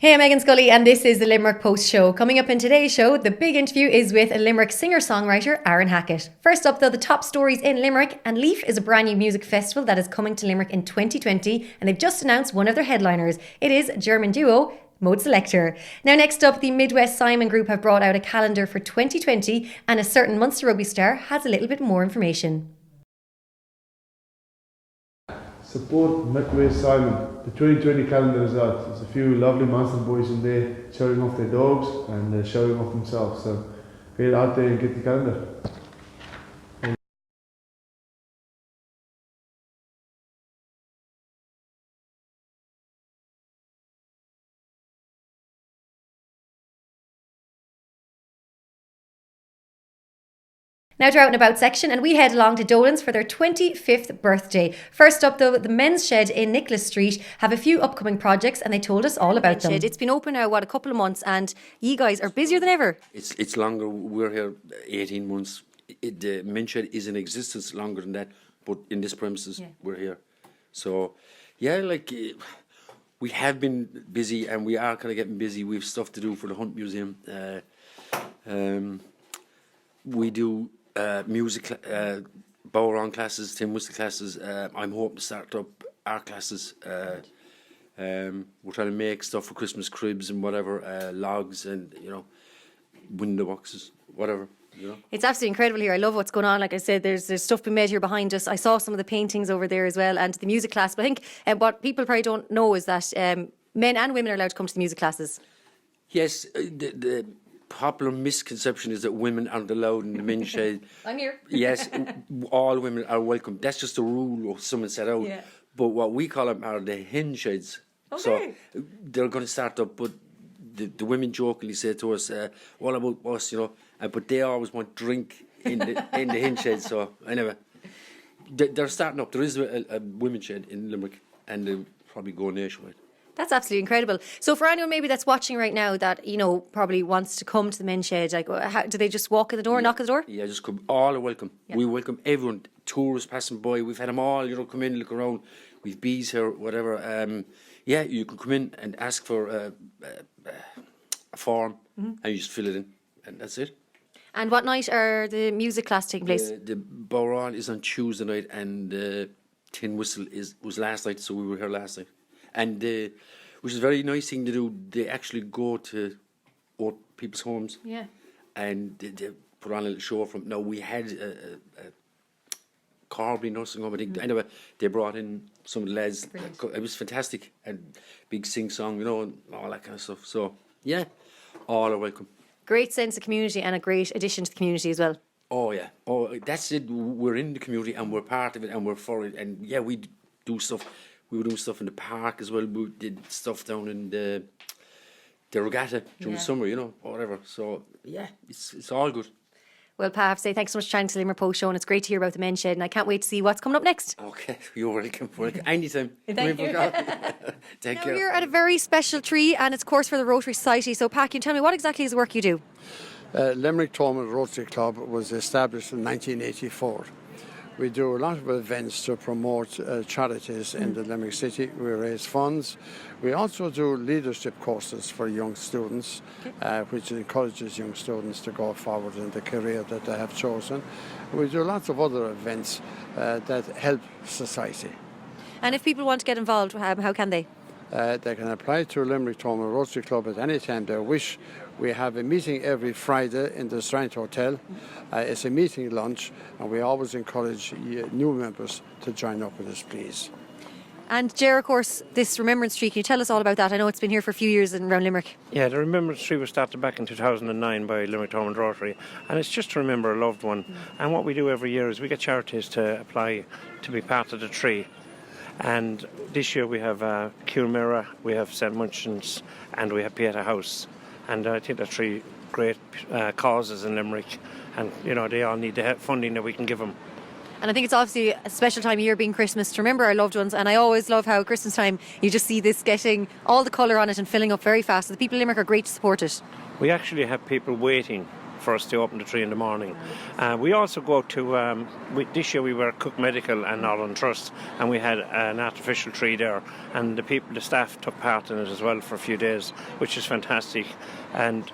Hey, I'm Meghann Scully, and this is the Limerick Post Show. Coming up in today's show, the big interview is with a Limerick singer-songwriter, Hackett. First up, though, the top stories in Limerick, and Leaf is a brand new music festival that is coming to Limerick in 2020, and they've just announced one of their headliners. It is German duo Mode Selector. Now, next up, the Midwest Simon Group have brought out a calendar for 2020, and a certain Munster rugby star has a little bit more information. Support Midwest Simon. The 2020 calendar is out. There's a few lovely Munster boys in there showing off their dogs and showing off themselves. So get out there and get the calendar. Now to our Out and About section, and we head along to Dolan's for their 25th birthday. First up, though, the Men's Shed in Nicholas Street have a few upcoming projects, and they told us all about them. It's been open now, a couple of months, and you guys are busier than ever. It's longer. We're here 18 months. The Men's Shed is in existence longer than that, but in this premises, we're here. So, we have been busy, and we are kind of getting busy. We have stuff to do for the Hunt Museum. We do music, bow-around classes, tin whistle classes. I'm hoping to start up art classes. We're trying to make stuff for Christmas cribs and whatever, logs and, window boxes, whatever. It's absolutely incredible here. I love what's going on. Like I said, there's stuff being made here behind us. I saw some of the paintings over there as well, and the music class. But I think what people probably don't know is that men and women are allowed to come to the music classes. Yes, the popular misconception is that women aren't allowed in the men's shed. I'm here. Yes, all women are welcome. That's just a rule someone set out. Yeah. But what we call them are the hen sheds. Okay. So they're going to start up, but the women jokingly say to us, "What about us?" But they always want drink in the hen shed. So anyway, they're starting up. There is a women's shed in Limerick, and they'll probably go nationwide. That's absolutely incredible. So for anyone maybe that's watching right now that, probably wants to come to the men's shed, do they just walk in the door, knock at the door? Yeah, just come. All are welcome. Yeah. We welcome everyone. Tourists passing by. We've had them all, come in, look around. We've bees here, whatever. You can come in and ask for a form and you just fill it in. And that's it. And what night are the music class taking place? The Bow-around is on Tuesday night and the tin whistle was last night, so we were here last night. And which is a very nice thing to do. They actually go to people's homes. Yeah. And they put on a little show from. Now we had a Corby nursing home. I think anyway they brought in some of the lads. Brilliant. It was fantastic and big sing song, and all that kind of stuff. So yeah, all are welcome. Great sense of community and a great addition to the community as well. Oh yeah. Oh, that's it. We're in the community and we're part of it and we're for it. And yeah, we do stuff. We were doing stuff in the park as well. We did stuff down in the regatta during the summer, or whatever. So, yeah, it's all good. Well, Pa, I have to say thanks so much for chatting to the Limerick Post Show, and it's great to hear about the men's shed, and I can't wait to see what's coming up next. Okay, you're welcome. Anytime. Thank you. Take Now care. we're at a very special tree, and it's course for the Rotary Society. So, Pa, can you tell me what exactly is the work you do? Limerick Thomond Rotary Club was established in 1984. We do a lot of events to promote charities in the Limerick City. We raise funds. We also do leadership courses for young students, which encourages young students to go forward in the career that they have chosen. We do lots of other events that help society. And if people want to get involved, how can they? They can apply to Limerick Thomond Rotary Club at any time they wish. We have a meeting every Friday in the Strand Hotel. It's a meeting lunch, and we always encourage new members to join up with us, please. And Ger, of course, this remembrance tree, can you tell us all about that? I know it's been here for a few years around Limerick. Yeah, the remembrance tree was started back in 2009 by Limerick Thomond Rotary, and it's just to remember a loved one. And what we do every year is we get charities to apply to be part of the tree. And this year we have Kilmira, we have St Munchin's, and we have Pieta House. And I think they're three great causes in Limerick, and they all need the funding that we can give them. And I think it's obviously a special time of year being Christmas to remember our loved ones, and I always love how at Christmas time you just see this getting all the colour on it and filling up very fast. So the people in Limerick are great to support it. We actually have people waiting for us to open the tree in the morning. We also go out to, this year we were at Cook Medical and Northern Trust, and we had an artificial tree there, and the staff took part in it as well for a few days, which is fantastic. And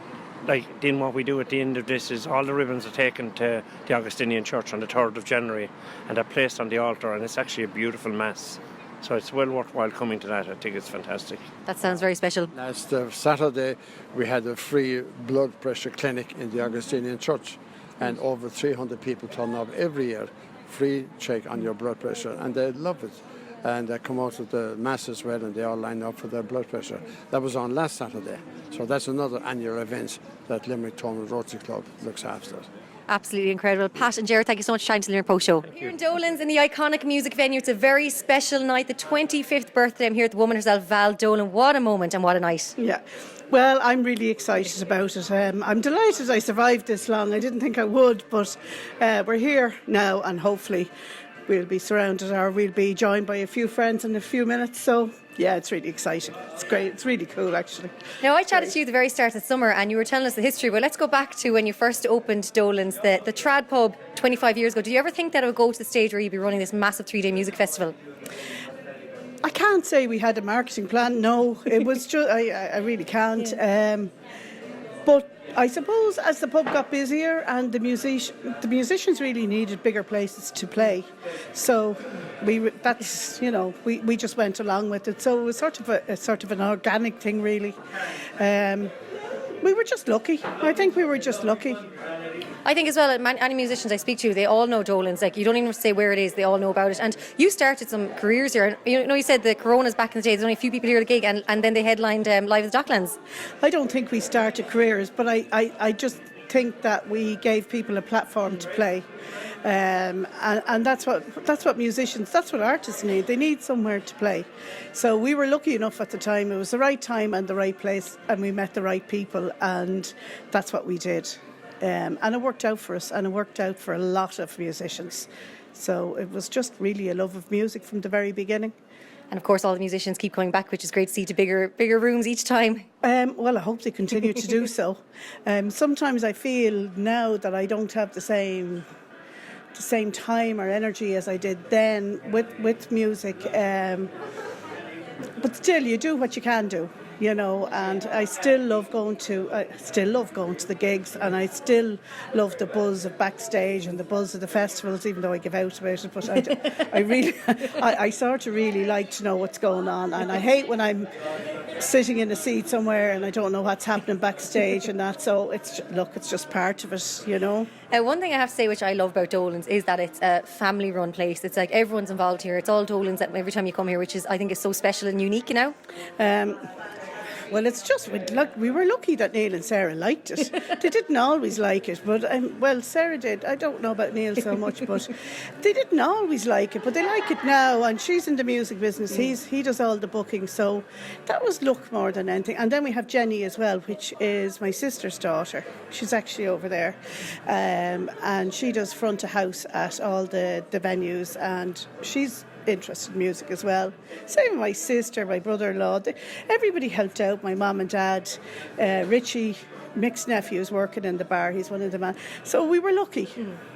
then what we do at the end of this is all the ribbons are taken to the Augustinian Church on the 3rd of January, and they're placed on the altar, and it's actually a beautiful mass. So it's well worthwhile coming to that. I think it's fantastic. That sounds very special. Last Saturday, we had a free blood pressure clinic in the Augustinian Church, and over 300 people turn up every year, free check on your blood pressure, and they love it. And they come out of the mass as well, and they all line up for their blood pressure. That was on last Saturday. So that's another annual event that Limerick Thomond Rotary Club looks after. Absolutely incredible. Pat and Jared, thank you so much for chatting to the Limerick Post Show. Here in Dolan's in the iconic music venue. It's a very special night, the 25th birthday. I'm here with the woman herself, Val Dolan. What a moment and what a night. Yeah. Well, I'm really excited about it. I'm delighted I survived this long. I didn't think I would, but we're here now, and hopefully we'll be surrounded, or we'll be joined by a few friends in a few minutes. So, yeah, it's really exciting. It's great. It's really cool, actually. Now, I chatted to you at the very start of summer, and you were telling us the history, but let's go back to when you first opened Dolan's, the Trad Pub 25 years ago. Did you ever think that it would go to the stage where you'd be running this massive 3-day music festival? I can't say we had a marketing plan. No, it was just, I really can't. Yeah. But I suppose as the pub got busier and the musicians really needed bigger places to play, so we just went along with it. So it was sort of an organic thing, really. We were just lucky. I think we were just lucky. I think as well, any musicians I speak to, they all know Dolan's. Like, you don't even have to say where it is, they all know about it. And you started some careers here. You said the Coronas back in the day, there's only a few people here at a gig, and then they headlined Live at the Docklands. I don't think we started careers, but I just think that we gave people a platform to play. And that's what musicians, that's what artists need. They need somewhere to play. So we were lucky enough at the time. It was the right time and the right place, and we met the right people, and that's what we did. And it worked out for us, and it worked out for a lot of musicians. So it was just really a love of music from the very beginning. And of course, all the musicians keep coming back, which is great to see, to bigger rooms each time. Well, I hope they continue to do so. Sometimes I feel now that I don't have the same time or energy as I did then with music. But still, you do what you can do. And I still love going to the gigs, and I still love the buzz of backstage and the buzz of the festivals, even though I give out about it. But I sort of really like to know what's going on, and I hate when I'm sitting in a seat somewhere and I don't know what's happening backstage and that. So it's just part of it. One thing I have to say, which I love about Dolan's, is that it's a family-run place. It's like everyone's involved here. It's all Dolan's every time you come here, which I think is so special and unique. Well, it's just, we were lucky that Neil and Sarah liked it. They didn't always like it, but, Sarah did. I don't know about Neil so much, but they didn't always like it, but they like it now, and she's in the music business. He does all the booking, so that was luck more than anything. And then we have Jenny as well, which is my sister's daughter. She's actually over there, and she does front of house at all the venues, and she's interested in music as well. Same with my sister, my brother-in-law. Everybody helped out. My mum and dad, Richie, Mick's nephew, is working in the bar. He's one of the men. So we were lucky.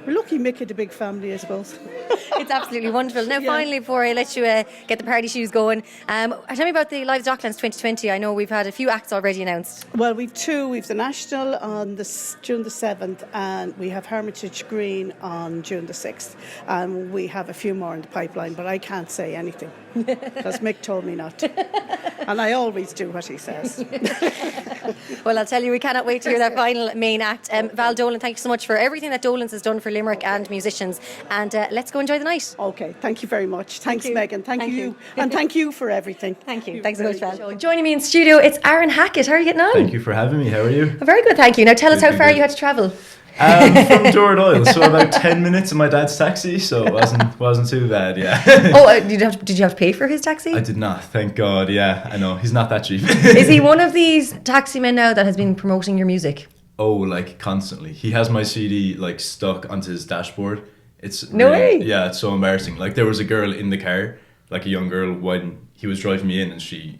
We're lucky Mick had a big family, I suppose. It's absolutely wonderful. Now, finally, before I let you get the party shoes going, tell me about the Live Docklands 2020. I know we've had a few acts already announced. Well, we've two. We've the National on June the 7th, and we have Hermitage Green on June the 6th. And we have a few more in the pipeline, but I can't say anything because Mick told me not to. And I always do what he says. Well, I'll tell you, we cannot wait to hear that final main act. Val Dolan, thank you so much for everything that Dolan's has done for Limerick and musicians. And let's go enjoy the night. Okay, thank you very much. Thanks, Meghann. Thank you. And thank you for everything. Thank you. Thanks so much, Val. Joining me in studio, it's Aaron Hackett. How are you getting on? Thank you for having me. How are you? Very good, thank you. Now tell us how far you had to travel. From Dolan, so about 10 minutes in my dad's taxi, so it wasn't too bad, yeah. Did you have to pay for his taxi? I did not, thank God, yeah. I know, he's not that cheap. Is he one of these taxi men now that has been promoting your music? Oh, like constantly. He has my CD like stuck onto his dashboard. It's no way. Yeah, it's so embarrassing. Like there was a girl in the car, like a young girl, when he was driving me in, and she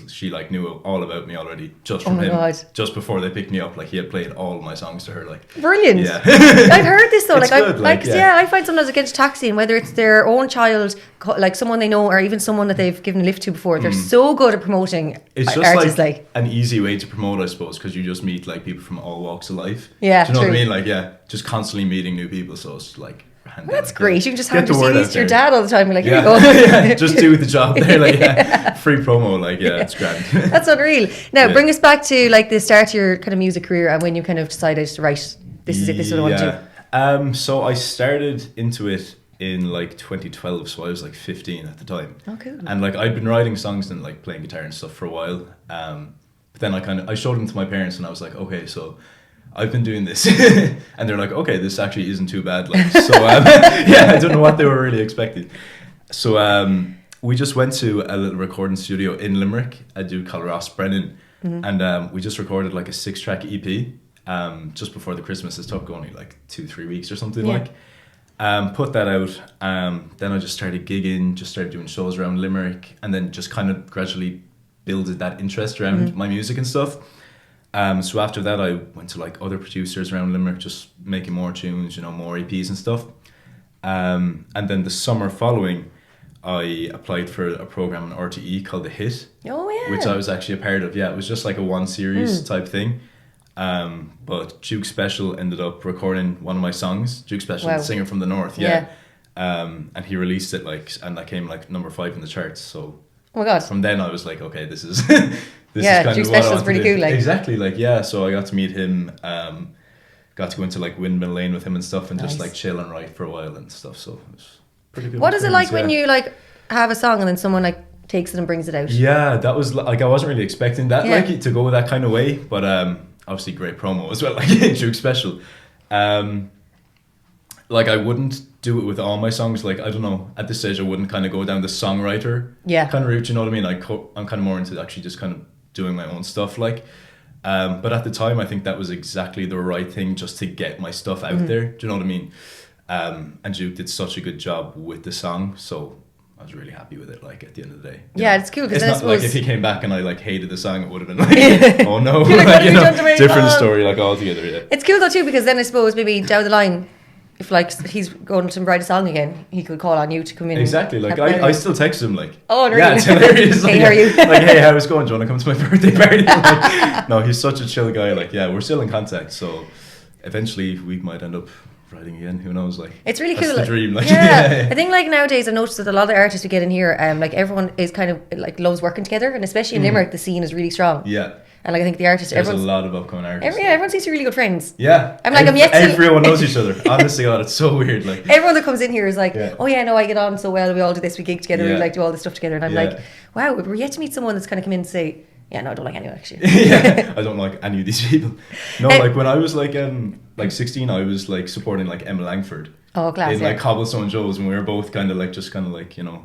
she like knew all about me already just from him. God. Just before they picked me up, like he had played all of my songs to her. Like Brilliant. Yeah. I've heard this though. It's Like, good, I find sometimes I get into taxi, and whether it's their own child, like someone they know, or even someone that they've given a lift to before, they're so good at promoting It's just artists. like an easy way to promote, I suppose, because you just meet like people from all walks of life. Yeah, do you know true. what I mean? Like, yeah, just constantly meeting new people. So it's like, That's great. You can just hand Get your the word CDs out to your there. dad all the time. You're like, here Yeah. you go. Yeah, just do the job there. Like, yeah, free promo. Like, yeah, it's grand. That's unreal. Now, Yeah. bring us back to like the start of your kind of music career, and when you kind of decided to write, this is it, this is what I want to do. So I started into it in like 2012, so I was like 15 at the time. Oh, cool. And like I'd been writing songs and like playing guitar and stuff for a while. But then I showed them to my parents, and I was like, okay, so I've been doing this. And they're like, okay, this actually isn't too bad. Like, so yeah, I don't know what they were really expecting. So we just went to a little recording studio in Limerick, a dude called Ross Brennan, and we just recorded like a 6-track EP just before the Christmas. It took only like 2-3 weeks or something. Yeah. Like put that out. Then I just started gigging, just started doing shows around Limerick, and then just kind of gradually builded that interest around my music and stuff. So after that, I went to like other producers around Limerick, just making more tunes, you know, more EPs and stuff. And then the summer following, I applied for a program on RTE called The Hit, Oh yeah. which I was actually a part of. Yeah, it was just like a 1 series type thing. But Duke Special ended up recording one of my songs. Duke Special, Wow. the singer from the north, yeah. And he released it and that came like number 5 in the charts. So Oh my god. from then I was like, okay, this is Yeah, kind Duke of what I Special's want to pretty do. cool, like. Exactly, like yeah. So I got to meet him, got to go into like Windmill Lane with him and stuff, and Nice. just like chill and write for a while and stuff. So it was pretty good. What is it like experience, when yeah. you like have a song and then someone like takes it and brings it out? Yeah, that was like I wasn't really expecting that Yeah. like to go that kind of way, but obviously great promo as well, like Duke Special. Like I wouldn't do it with all my songs. Like I don't know, at this stage I wouldn't kind of go down the songwriter kind of route. You know what I mean? Like I'm kind of more into actually just kind of doing my own stuff. Like, but at the time I think that was exactly the right thing just to get my stuff out there. Do you know what I mean? And Duke did such a good job with the song, so I was really happy with it. Like at the end of the day, you Yeah, know? it's cool, 'cause it's I not like suppose- if he came back and I like hated the song, it would have been like, oh no, You're like, what like, have you you know, done to me? different Oh. story like altogether. Yeah. It's cool though too, because then I suppose maybe down the line, if like he's going to write a song again, he could call on you to come in. Exactly. Like and help I out. still text him like, Oh, really? yeah, it's hilarious. Hey, Like, how are you? like, hey, how's it going? Do you want to come to my birthday party? Like, no, he's such a chill guy. Like, yeah, we're still in contact. So eventually we might end up writing again. Who knows? Like, It's really that's cool. the dream. Like, yeah. I think like nowadays I noticed that a lot of the artists we get in here, like everyone is kind of like loves working together, and especially in Limerick, the scene is really strong. yeah. And like I think the artists, There's a everyone's lot of upcoming artists. everyone seems to be really good friends. Yeah. I'm like, I'm yet to- Everyone knows each other. Honestly, God, it's so weird. Like, Everyone that comes in here is like, Yeah. oh yeah, no, I get on so well. We all do this, we gig together, we Yeah. like do all this stuff together, and I'm Yeah. like, wow, we're yet to meet someone that's kind of come in and say, yeah, no, I don't like anyone actually. yeah, I don't like any of these people. No, Eh. like when I was like 16, I was like supporting like Emma Langford Oh, class, in yeah. like Cobblestone Joes, and we were both kind of like you know,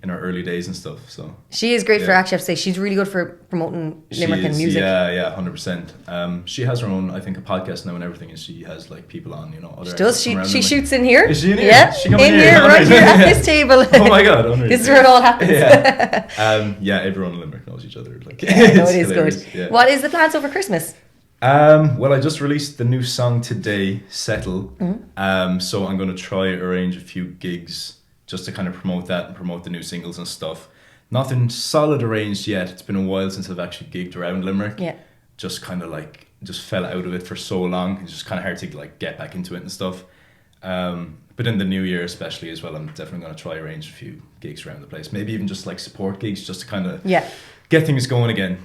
in our early days and stuff. So She is great for Yeah. actually, I have to say, she's really good for promoting Limerick she and is, music. yeah, 100%. She has her own, I think, a podcast now and everything, and she has like people on, you know, other She does. artists from around She Limerick. shoots in here. Is she in here? Yeah, She coming in here? here, right Alright. here at this table. Oh my God, unreal. This is where it all happens. Yeah. Yeah, everyone in Limerick knows each other. Like, No, it is hilarious, good. yeah. What is the plans over Christmas? Well, I just released the new song today, Settle. Mm-hmm. So I'm going to try arrange a few gigs just to kind of promote that and promote the new singles and stuff. Nothing solid arranged yet. It's been a while since I've actually gigged around Limerick. Yeah. Just kind of like, just fell out of it for so long. It's just kind of hard to like get back into it and stuff. But in the new year especially as well, I'm definitely going to try arrange a few gigs around the place. Maybe even just like support gigs just to kind of Yeah. get things going again.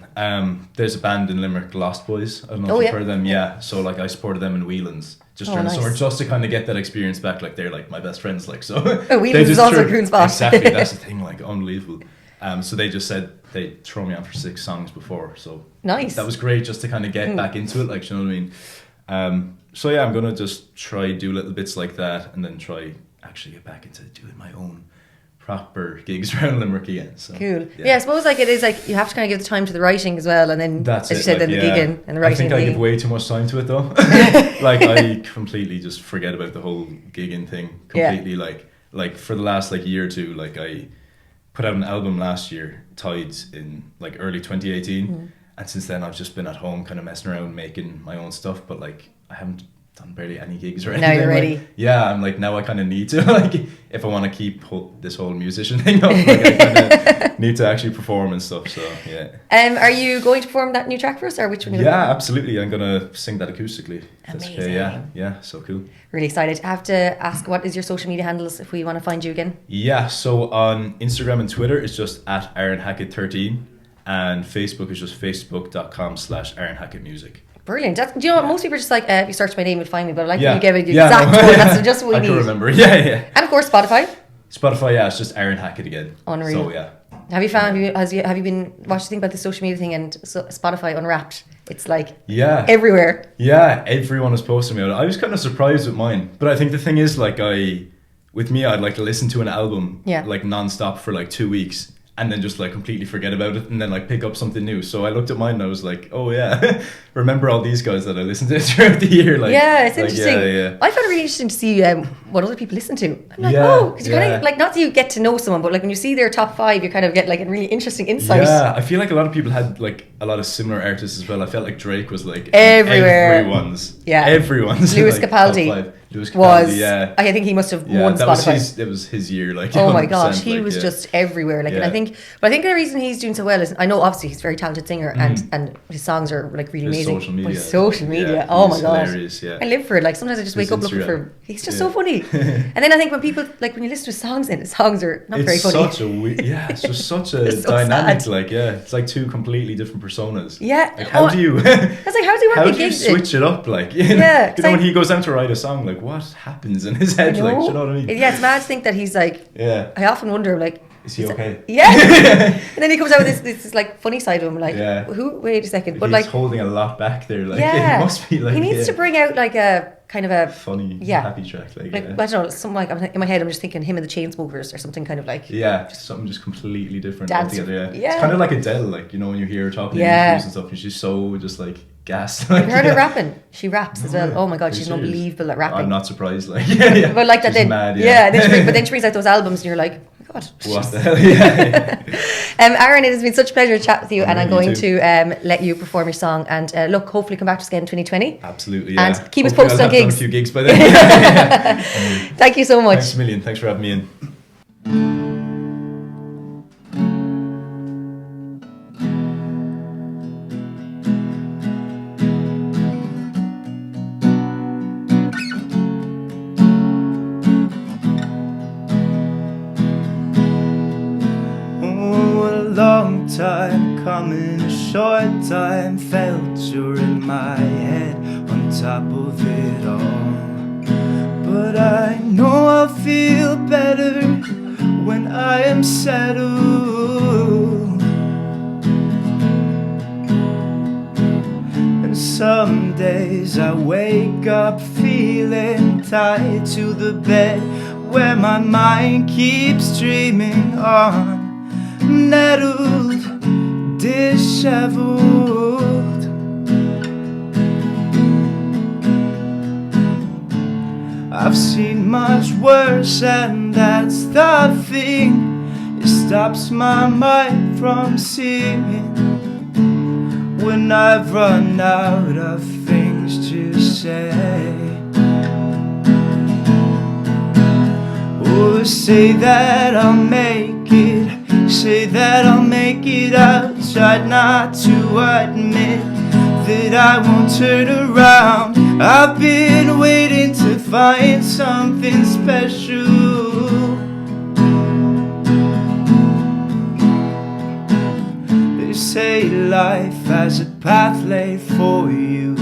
There's a band in Limerick, Lost Boys. I don't know Oh, if yeah. you've heard of them. Yeah. So like I supported them in Whelan's just Oh, during nice. the summer, just to kind of get that experience back. Like they're like my best friends. Like so. Oh, Whelan's they is just also a threw- cool spot. Exactly. That's the thing. Like unbelievable. So they just said they'd throw me on for 6 songs before. So Nice. that was great just to kind of get back into it. Like you know what I mean. So yeah, I'm gonna just try do little bits like that, and then try actually get back into doing my own proper gigs around Limerick again. So Cool. Yeah. I suppose like it is like you have to kind of give the time to the writing as well, and then That's as it. you said, like, then the yeah. gigging and the writing. I think I and give the- way too much time to it though. Like I completely just forget about the whole gigging thing completely. Like for the last like year or two, like I put out an album last year, Tides, in like early 2018. And since then I've just been at home kind of messing around making my own stuff, but like I haven't done barely any gigs or anything. Now you're ready. Like, yeah, I'm like, now I kind of need to, like, if I want to keep this whole musician thing up, like I kind of need to actually perform and stuff, so yeah. Are you going to perform that new track for us, or which one? Yeah, absolutely. I'm going to sing that acoustically. That's okay, Amazing. yeah, so cool. Really excited. I have to ask, what is your social media handles if we want to find you again? Yeah, so on Instagram and Twitter, it's just at Aaron Hackett 13, and Facebook is just facebook.com/Aaron Hackett Music. Brilliant. Do you know what? Most people are just like, if you search my name, you'll find me. But I like when you give it Yeah, exact no. one. That's just what we I need. can remember. Yeah. And of course, Spotify. Spotify, yeah, it's just Aaron Hackett again. Unreal. So yeah. Have you found? Have you been? What do you think about the social media thing and Spotify Unwrapped? It's like everywhere. Yeah, everyone is posting about it. I was kind of surprised with mine, but I think the thing is, like, with me, I'd like to listen to an album like non-stop for like 2 weeks. And then just like completely forget about it, and then like pick up something new. So I looked at mine and I was like, oh yeah, remember all these guys that I listened to throughout the year. Like, yeah, it's interesting. Yeah. I found it really interesting to see what other people listen to. I'm like, because you kind of like, not that you get to know someone, but like when you see their top 5, you kind of get like a really interesting insight. Yeah, I feel like a lot of people had like a lot of similar artists as well. I felt like Drake was like everywhere. Everyone's. Lewis like, Capaldi. Lewis Capaldi, was, yeah. I think he must have won that Spotify. It was his year, like. Oh my gosh, he like, was just everywhere. Like, and I think the reason he's doing so well is, I know obviously he's a very talented singer, and his songs are like really amazing. Social media. But his social media, oh my gosh, I live for it. Like sometimes I just wake up looking for. He's just so funny. And then I think when people like when you listen to his songs are not very funny. It's just such a so dynamic. sad. Like it's like two completely different personas. Yeah. Like how do you? I was like, how do you work How a do you gig? switch it up? Like when he goes down to write a song, like what happens in his head? Like, do you know what I mean? Yeah, it's mad to think that he's like. Yeah. I often wonder, like. Is he okay? Yeah. And then he comes out with this like funny side of him, like who? Wait a second, but he's like holding a lot back there. Like it must be like he needs to bring out like a kind of a funny, happy track. Like I don't know, something like in my head. I'm just thinking him and the Chainsmokers or something kind of like something just completely different dance, altogether. Yeah, it's kind of like Adele, like you know when you hear her talking in interviews and stuff, she's so just like gassed. Like, I've heard her rapping. She raps as well. Oh my god, she's unbelievable at rapping. I'm not surprised. Like but like that, then mad, then she brings out those albums, and you're like, oh my god, what the hell? Yeah. Aaron, it has been such a pleasure to chat with you, and I'm going to let you perform your song. And look, hopefully come back to us again in 2020. Absolutely, yeah. And keep us posted on gigs. Done a few gigs by then. Thank you so much. Thanks a million. Thanks for having me in. Time coming, a short time felt you're in my head on top of it all. But I know I'll feel better when I am settled. And some days I wake up feeling tied to the bed where my mind keeps dreaming on. Nettled, disheveled. I've seen much worse, and that's the thing. It stops my mind from seeing when I've run out of things to say. Oh, say that I'll make it. Say that I'll make it. I'll try not to admit that I won't turn around. I've been waiting to find something special. They say life has a path laid for you.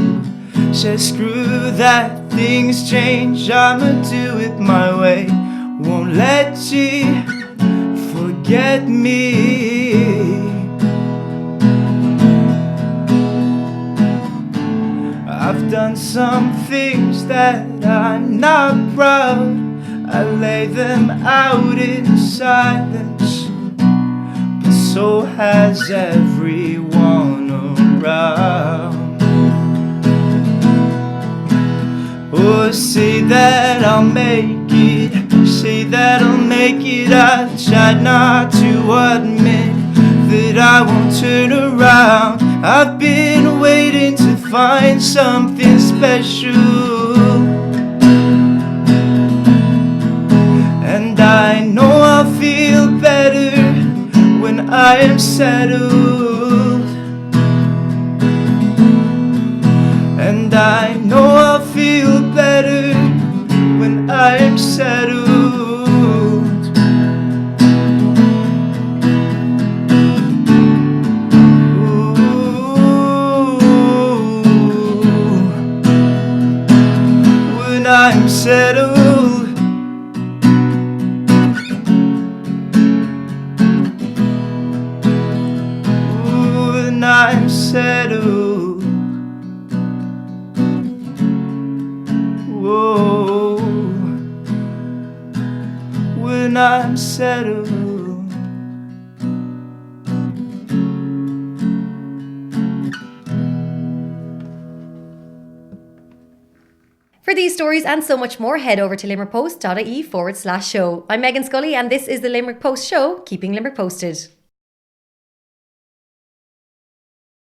Say screw that, things change, I'ma do it my way. Won't let you forget me. I've done some things that I'm not proud. I lay them out in silence, but so has everyone around. Oh, say that I'll make it. Say that I'll make it. I'll try decide not to admit that I won't turn around. I've been waiting to find something special, and I know I'll feel better when I am settled. And I know I'll feel better when I am settled. When I'm settled. When I'm settled. Whoa. When I'm settled. For these stories and so much more, head over to limerickpost.ie/show. I'm Meghann Scully, and this is the Limerick Post Show, keeping Limerick posted.